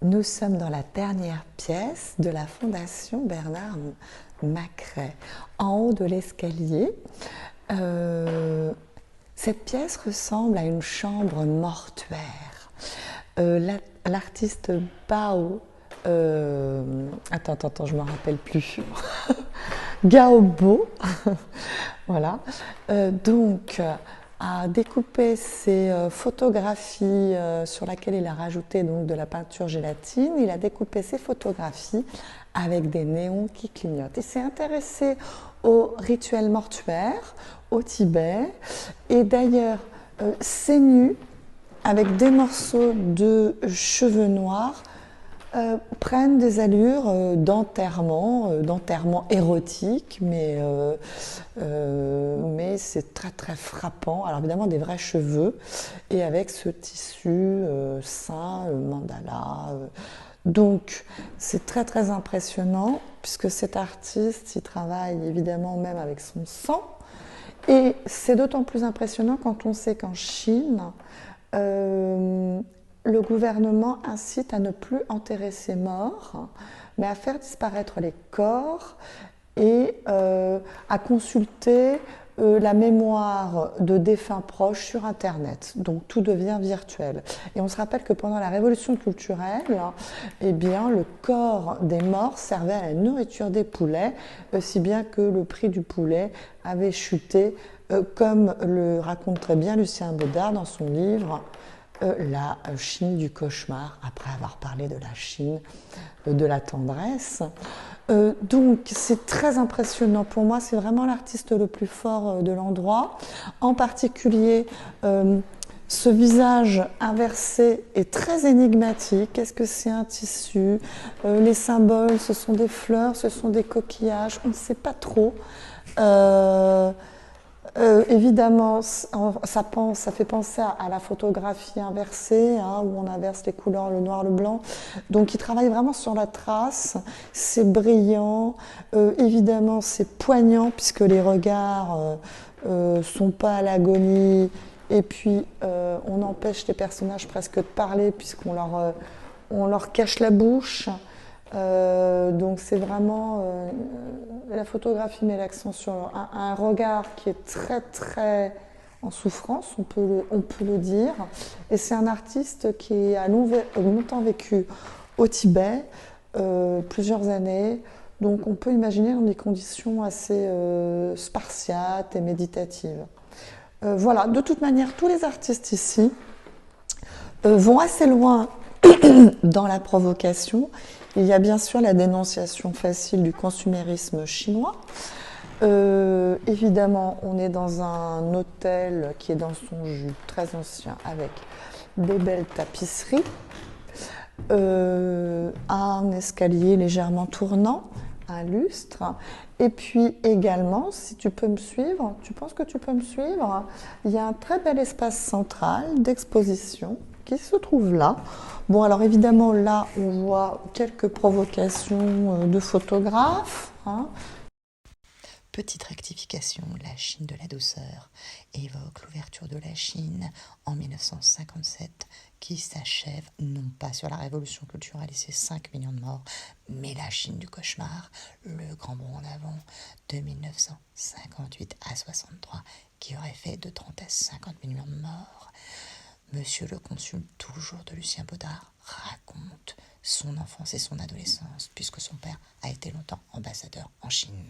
Nous sommes dans la dernière pièce de la Fondation Bernard Macret, en haut de l'escalier. Euh, cette pièce ressemble à une chambre mortuaire. L'artiste Bao, attends, je ne me rappelle plus. Gaobo, voilà. Donc, a découpé ses photographies sur lesquelles il a rajouté donc de la peinture gélatine. Il a découpé ses photographies avec des néons qui clignotent. Il s'est intéressé aux rituels mortuaires au Tibet et d'ailleurs c'est nu avec des morceaux de cheveux noirs prennent des allures d'enterrement érotique, mais c'est très très frappant. Alors évidemment des vrais cheveux et avec ce tissu sain, mandala. Donc c'est très très impressionnant puisque cet artiste il travaille évidemment même avec son sang. Et c'est d'autant plus impressionnant quand on sait qu'en Chine, euh, le gouvernement incite à ne plus enterrer ses morts, mais à faire disparaître les corps et à consulter la mémoire de défunts proches sur Internet. Donc tout devient virtuel. Et on se rappelle que pendant la Révolution culturelle, eh bien, le corps des morts servait à la nourriture des poulets, si bien que le prix du poulet avait chuté, comme le raconte très bien Lucien Baudard dans son livre la Chine du cauchemar, après avoir parlé de la Chine de la tendresse. Donc c'est très impressionnant. Pour moi, c'est vraiment l'artiste le plus fort de l'endroit. En particulier, ce visage inversé est très énigmatique. Est-ce que c'est un tissu? Les symboles, ce sont des fleurs, ce sont des coquillages, on ne sait pas trop. Euh, évidemment, ça fait penser à la photographie inversée, hein, où on inverse les couleurs, le noir, le blanc. Donc il travaille vraiment sur la trace, c'est brillant, évidemment c'est poignant puisque les regards sont pas à l'agonie, et puis on empêche les personnages presque de parler puisqu'on leur cache la bouche. Donc c'est vraiment la photographie met l'accent sur un regard qui est très très en souffrance, on peut le dire. Et c'est un artiste qui a longtemps vécu au Tibet, plusieurs années. Donc on peut imaginer dans des conditions assez spartiates et méditatives. Voilà, de toute manière, tous les artistes ici vont assez loin dans la provocation. Il y a bien sûr la dénonciation facile du consumérisme chinois. Évidemment, on est dans un hôtel qui est dans son jus, très ancien, avec des belles tapisseries, un escalier légèrement tournant, un lustre, et puis également, si tu peux me suivre, tu penses que tu peux me suivre, il y a un très bel espace central d'exposition qui se trouve là. Bon, alors évidemment, là, on voit quelques provocations de photographes, hein. Petite rectification, la Chine de la douceur évoque l'ouverture de la Chine en 1957 qui s'achève non pas sur la révolution culturelle et ses 5 millions de morts, mais la Chine du cauchemar, le grand bond en avant de 1958 à 63 qui aurait fait de 30 à 50 millions de morts. Monsieur le consul, toujours de Lucien Baudard, raconte son enfance et son adolescence puisque son père a été longtemps ambassadeur en Chine.